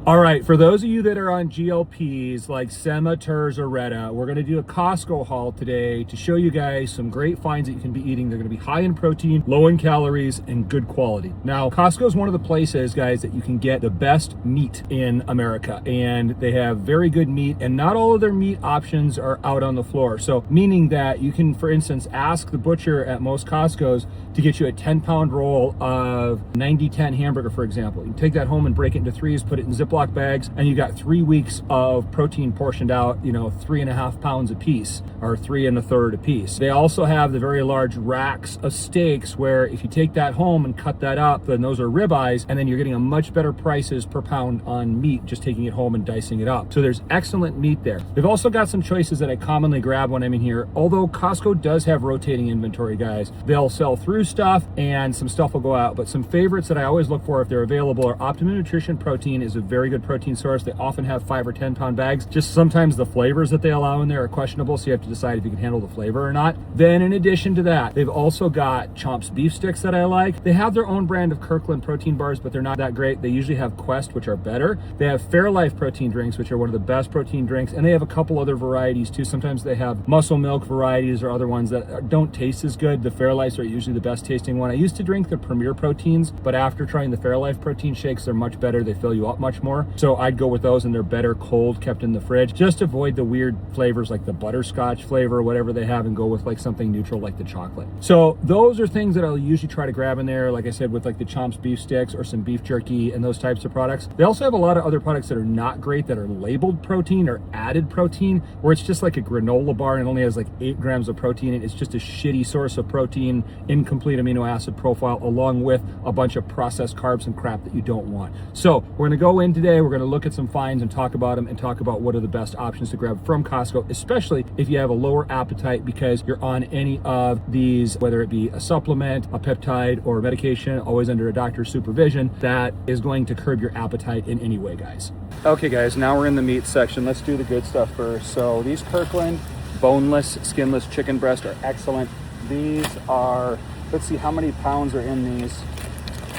All right, for those of you that are on GLPs like Sema, Turs, or Retta, we're gonna do a Costco haul today to show you guys some great finds that you can be eating. They're gonna be high in protein, low in calories, and good quality. Now, Costco is one of the places, guys, that you can get the best meat in America, and they have very good meat, and not all of their meat options are out on the floor. So, meaning that you can, for instance, ask the butcher at most Costco's to get you a 10-pound roll of 90-10 hamburger, for example. You can take that home and break it into threes, put it in Ziploc bags, and you got 3 weeks of protein portioned out, 3.5 pounds a piece, or 3 1/3 a piece. They also have the very large racks of steaks where if you take that home and cut that up, then those are ribeyes, and then you're getting a much better prices per pound on meat just taking it home and dicing it up. So there's excellent meat there. They've also got some choices that I commonly grab when I'm in here. Although Costco does have rotating inventory, guys, they'll sell through stuff and some stuff will go out. But some favorites that I always look for if they're available are Optimum Nutrition Protein is a very good protein source. They often have 5 or 10 pound bags. Just sometimes the flavors that they allow in there are questionable, so you have to decide if you can handle the flavor or not. Then in addition to that, they've also got Chomp's beef sticks that I like. They have their own brand of Kirkland protein bars, but they're not that great. They usually have Quest, which are better. They have Fairlife protein drinks, which are one of the best protein drinks, and they have a couple other varieties too. Sometimes they have muscle milk varieties or other ones that don't taste as good. The Fairlifes are usually the best tasting one. I used to drink the Premier proteins, but after trying the Fairlife protein shakes, they're much better. They fill you up much more. So I'd go with those, and they're better cold, kept in the fridge. Just avoid the weird flavors like the butterscotch flavor, whatever they have, and go with like something neutral like the chocolate. So those are things that I'll usually try to grab in there, like I said, with like the Chomp's beef sticks or some beef jerky and those types of products. They also have a lot of other products that are not great that are labeled protein or added protein, where it's just like a granola bar and it only has like 8 grams of protein. It's just a shitty source of protein, incomplete amino acid profile, along with a bunch of processed carbs and crap that you don't want. So we're gonna go in today, we're gonna look at some finds and talk about them and talk about what are the best options to grab from Costco, especially if you have a lower appetite because you're on any of these, whether it be a supplement, a peptide, or medication, always under a doctor's supervision, that is going to curb your appetite in any way, guys. Okay guys, now we're in the meat section. Let's do the good stuff first. So these Kirkland boneless, skinless chicken breast are excellent. These are, let's see how many pounds are in these.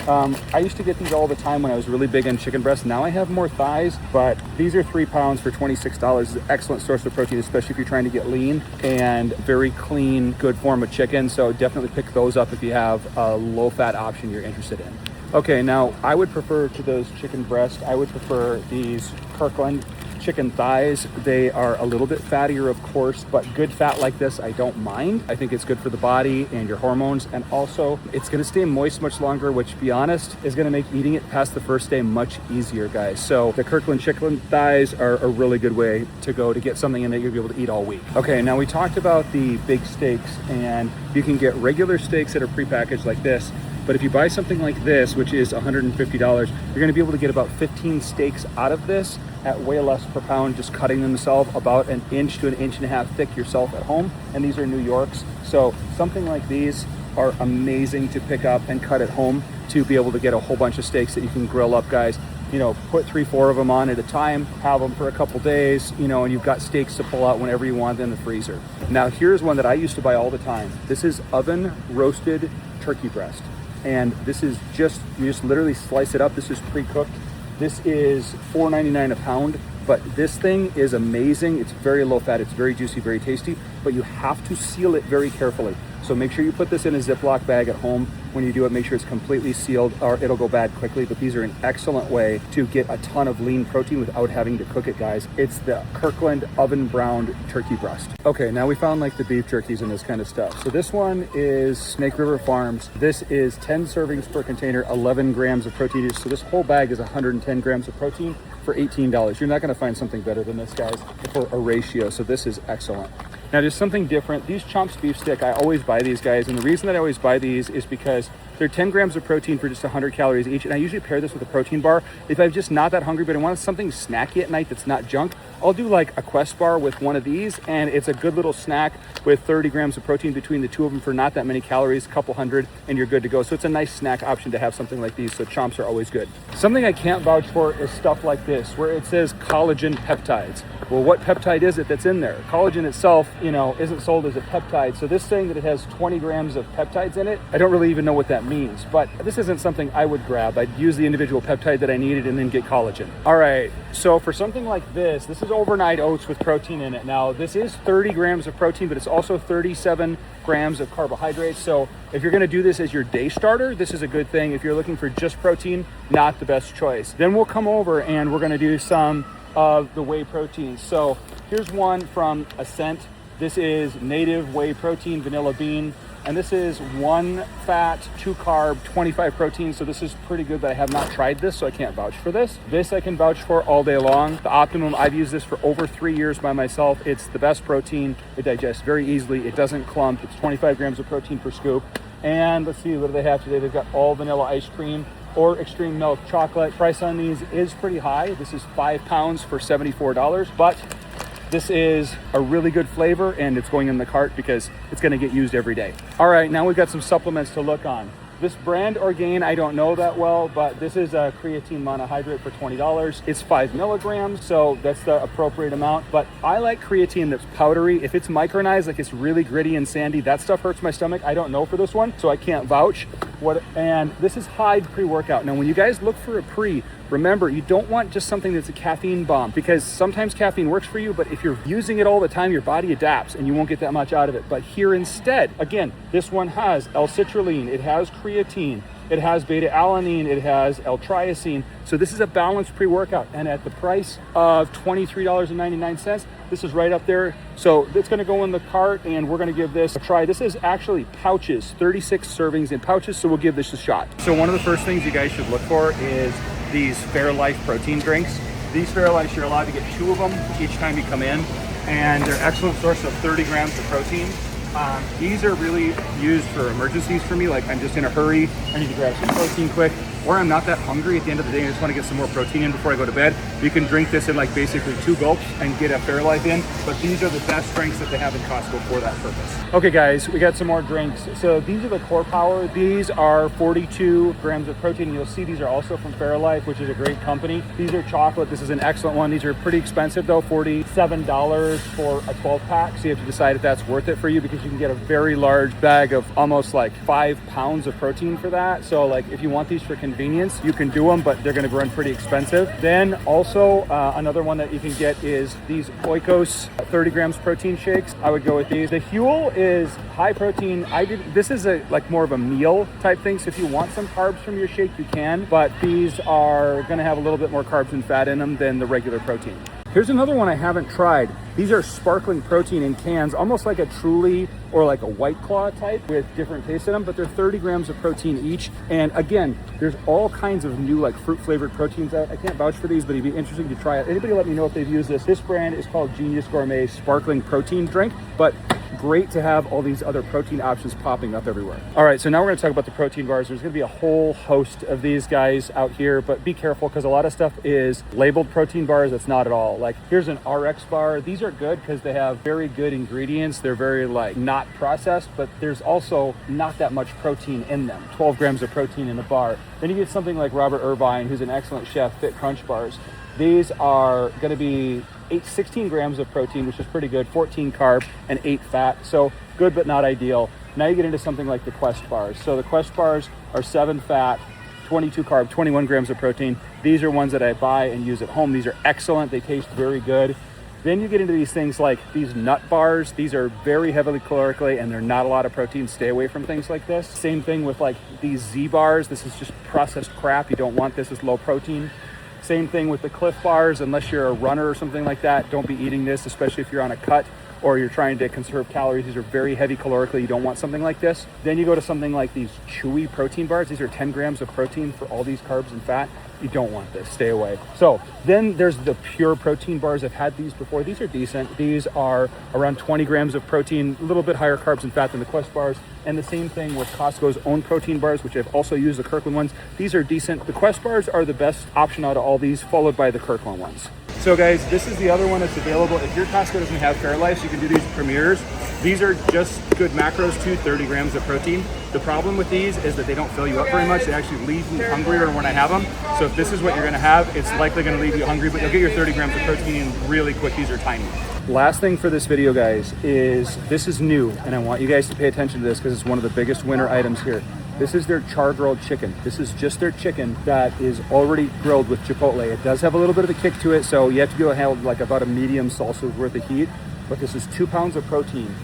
I used to get these all the time when I was really big on chicken breast. Now I have more thighs, but these are 3 pounds for $26. It's an excellent source of protein, especially if you're trying to get lean, and very clean, good form of chicken. So definitely pick those up if you have a low fat option you're interested in. Okay, now I would prefer to those chicken breast, I would prefer these Kirkland chicken thighs. They are a little bit fattier, of course, but good fat like this, I don't mind. I think it's good for the body and your hormones, and also it's gonna stay moist much longer, which, to be honest, is gonna make eating it past the first day much easier, guys. So the Kirkland chicken thighs are a really good way to go to get something in that you'll be able to eat all week. Okay, now we talked about the big steaks, and you can get regular steaks that are prepackaged like this. But if you buy something like this, which is $150, you're gonna be able to get about 15 steaks out of this at way less per pound, just cutting them yourself about 1 inch to 1.5 inches thick yourself at home. And these are New Yorks. So something like these are amazing to pick up and cut at home to be able to get a whole bunch of steaks that you can grill up, guys. Put 3-4 of them on at a time, have them for a couple days, and you've got steaks to pull out whenever you want in the freezer. Now here's one that I used to buy all the time. This is oven roasted turkey breast. And this is you just literally slice it up. This is pre-cooked. This is $4.99 a pound, but this thing is amazing. It's very low fat, it's very juicy, very tasty, but you have to seal it very carefully. So make sure you put this in a Ziploc bag at home. When you do it, make sure it's completely sealed or it'll go bad quickly. But these are an excellent way to get a ton of lean protein without having to cook it, guys. It's the Kirkland oven browned turkey breast. Okay, now we found like the beef jerkies and this kind of stuff. So this one is Snake River Farms. This is 10 servings per container, 11 grams of protein each. So this whole bag is 110 grams of protein for $18. You're not gonna find something better than this, guys, for a ratio. So this is excellent. Now there's something different. These Chomp's beef stick, I always buy these, guys, and the reason that I always buy these is because they're 10 grams of protein for just 100 calories each, and I usually pair this with a protein bar. If I'm just not that hungry, but I want something snacky at night that's not junk, I'll do like a Quest bar with one of these, and it's a good little snack with 30 grams of protein between the two of them for not that many calories, a couple hundred, and you're good to go. So it's a nice snack option to have something like these, so Chomps are always good. Something I can't vouch for is stuff like this, where it says collagen peptides. Well, what peptide is it that's in there? Collagen itself, isn't sold as a peptide. So this saying that it has 20 grams of peptides in it, I don't really even know what that means, but this isn't something I would grab. I'd use the individual peptide that I needed and then get collagen. All right, so for something like this is overnight oats with protein in it. Now, this is 30 grams of protein, but it's also 37 grams of carbohydrates. So if you're gonna do this as your day starter, this is a good thing. If you're looking for just protein, not the best choice. Then we'll come over and we're gonna do some of the whey proteins. So here's one from Ascent. This is native whey protein, vanilla bean. And this is 1 fat, 2 carb, 25 protein. So this is pretty good, but I have not tried this, so I can't vouch for this. This I can vouch for all day long. The Optimum, I've used this for over 3 years by myself. It's the best protein. It digests very easily. It doesn't clump. It's 25 grams of protein per scoop. And let's see, what do they have today? They've got all vanilla ice cream or extreme milk chocolate. Price on these is pretty high. This is 5 pounds for $74, but this is a really good flavor and it's going in the cart because it's gonna get used every day. All right, now we've got some supplements to look on. This brand Orgain, I don't know that well, but this is a creatine monohydrate for $20. It's 5 milligrams, so that's the appropriate amount. But I like creatine that's powdery. If it's micronized, like it's really gritty and sandy, that stuff hurts my stomach. I don't know for this one, so I can't vouch. And this is Hyde pre-workout. Now, when you guys look for a pre, remember, you don't want just something that's a caffeine bomb, because sometimes caffeine works for you, but if you're using it all the time, your body adapts and you won't get that much out of it. But here instead, again, this one has L-citrulline, it has creatine, it has beta-alanine, it has L-triacine. So this is a balanced pre-workout, and at the price of $23.99, this is right up there. So it's gonna go in the cart and we're gonna give this a try. This is actually pouches, 36 servings in pouches, so we'll give this a shot. So one of the first things you guys should look for is these Fairlife protein drinks. These Fairlife, you're allowed to get 2 of them each time you come in, and they're an excellent source of 30 grams of protein. These are really used for emergencies for me, like I'm just in a hurry, I need to grab some protein quick, or I'm not that hungry at the end of the day, I just want to get some more protein in before I go to bed. You can drink this in like basically 2 gulps and get a Fairlife in, but these are the best drinks that they have in Costco for that purpose. Okay guys, we got some more drinks. So these are the Core Power. These are 42 grams of protein. You'll see these are also from Fairlife, which is a great company. These are chocolate. This is an excellent one. These are pretty expensive though, $47 for a 12 pack. So you have to decide if that's worth it for you, because you can get a very large bag of almost like 5 pounds of protein for that. So like if you want these for convenience, you can do them, but they're going to run pretty expensive. Then also another one that you can get is these Oikos 30 grams protein shakes. I would go with these. The Huel is high protein. This is like more of a meal type thing. So if you want some carbs from your shake, you can, but these are going to have a little bit more carbs and fat in them than the regular protein. Here's another one I haven't tried. These are sparkling protein in cans, almost like a Truly or like a White Claw type with different tastes in them, but they're 30 grams of protein each. And again, there's all kinds of new like fruit flavored proteins. I can't vouch for these, but it'd be interesting to try it. Anybody let me know if they've used this. This brand is called Genius Gourmet Sparkling Protein Drink, but great to have all these other protein options popping up everywhere. All right, so now we're gonna talk about the protein bars. There's gonna be a whole host of these guys out here, but be careful because a lot of stuff is labeled protein bars. That's not at all. Like here's an RX bar. These are good because they have very good ingredients. They're very like not processed, but there's also not that much protein in them. 12 grams of protein in a bar. Then you get something like Robert Irvine, who's an excellent chef, Fit Crunch bars. These are gonna be 16 grams of protein, which is pretty good, 14 carb and 8 fat. So good, but not ideal. Now you get into something like the Quest bars. So the Quest bars are 7 fat, 22 carb, 21 grams of protein. These are ones that I buy and use at home. These are excellent. They taste very good. Then you get into these things like these nut bars. These are very heavily calorically and they're not a lot of protein. Stay away from things like this. Same thing with like these Z bars. This is just processed crap. You don't want this. It's low protein. Same thing with the Cliff bars. Unless you're a runner or something like that, don't be eating this, especially if you're on a cut or you're trying to conserve calories. These are very heavy calorically. You don't want something like this. Then you go to something like these chewy protein bars. These are 10 grams of protein for all these carbs and fat. You don't want this, stay away. So then there's the pure protein bars. I've had these before. These are decent. These are around 20 grams of protein, a little bit higher carbs and fat than the Quest bars. And the same thing with Costco's own protein bars, which I've also used, the Kirkland ones. These are decent. The Quest bars are the best option out of all these, followed by the Kirkland ones. So guys, this is the other one that's available. If your Costco doesn't have Fairlife, you can do these Premiers. These are just good macros too, 30 grams of protein. The problem with these is that they don't fill you up very much. They actually leave me hungrier when I have them. So if this is what you're gonna have, it's likely gonna leave you hungry, but you'll get your 30 grams of protein in really quick. These are tiny. Last thing for this video, guys, is this is new, and I want you guys to pay attention to this because it's one of the biggest winner items here. This is their char grilled chicken. This is just their chicken that is already grilled with chipotle. It does have a little bit of a kick to it, so you have to go ahead like about a medium salsa's worth of heat, but this is 2 pounds of protein.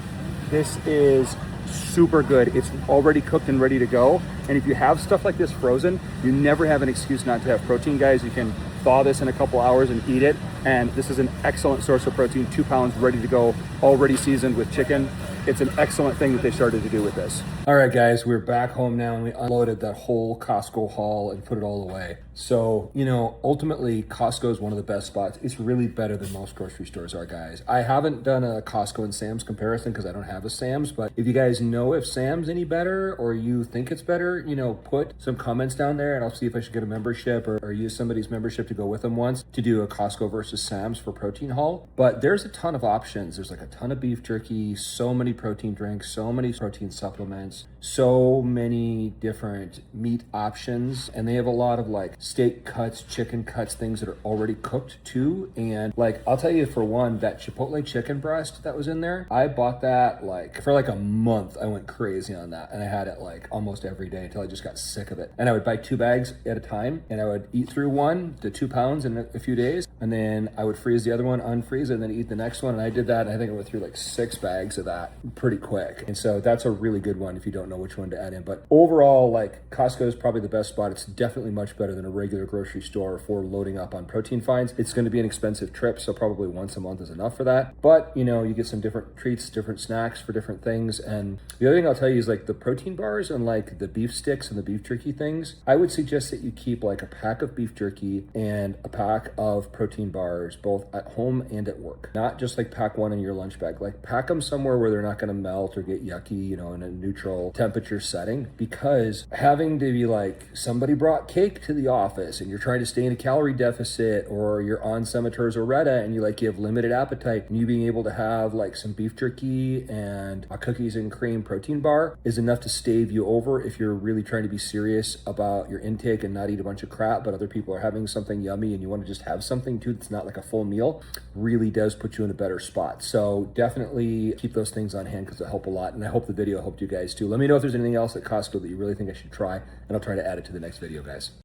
This is super good. It's already cooked and ready to go. And if you have stuff like this frozen, you never have an excuse not to have protein, guys. You can thaw this in a couple hours and eat it. And this is an excellent source of protein, 2 pounds ready to go, already seasoned with chicken. It's an excellent thing that they started to do with this. All right, guys, we're back home now and we unloaded that whole Costco haul and put it all away. So, you know, ultimately Costco is one of the best spots. It's really better than most grocery stores are, guys. I haven't done a Costco and Sam's comparison because I don't have a Sam's, but if you guys know if Sam's any better or you think it's better, you know, put some comments down there and I'll see if I should get a membership or use somebody's membership to go with them once to do a Costco versus Sam's for protein haul. But there's a ton of options. There's like a ton of beef jerky, so many protein drinks, so many protein supplements, so many different meat options, and they have a lot of like steak cuts, chicken cuts, things that are already cooked too. And like, I'll tell you, for one, that chipotle chicken breast that was in there, I bought that like for like a month. I went crazy on that and I had it like almost every day until I just got sick of it. And I would buy 2 bags at a time and I would eat through 1 to 2 pounds in a few days, and then I would freeze the other one, unfreeze it, and then eat the next one. And I did that, and I think I went through like 6 bags of that pretty quick. And so that's a really good one if you don't know which one to add in. But overall, like, Costco is probably the best spot. It's definitely much better than a regular grocery store for loading up on protein finds. It's going to be an expensive trip, so probably once a month is enough for that. But, you know, you get some different treats, different snacks for different things. And the other thing I'll tell you is like the protein bars and like the beef sticks and the beef jerky things, I would suggest that you keep like a pack of beef jerky and a pack of protein bars, both at home and at work. Not just like pack one in your lunch bag. Like, pack them somewhere where they're not going to melt or get yucky, you know, in a neutral temperature setting, because having to be like, somebody brought cake to the office and you're trying to stay in a calorie deficit, or you're on Semators or Retta and you have limited appetite, and you being able to have like some beef jerky and a cookies and cream protein bar is enough to stave you over if you're really trying to be serious about your intake and not eat a bunch of crap, but other people are having something yummy and you want to just have something too that's not like a full meal. Really does put you in a better spot. So definitely keep those things on hand because they help a lot, and I hope the video helped you guys too. Let me know if there's anything else at Costco that you really think I should try, and I'll try to add it to the next video, guys.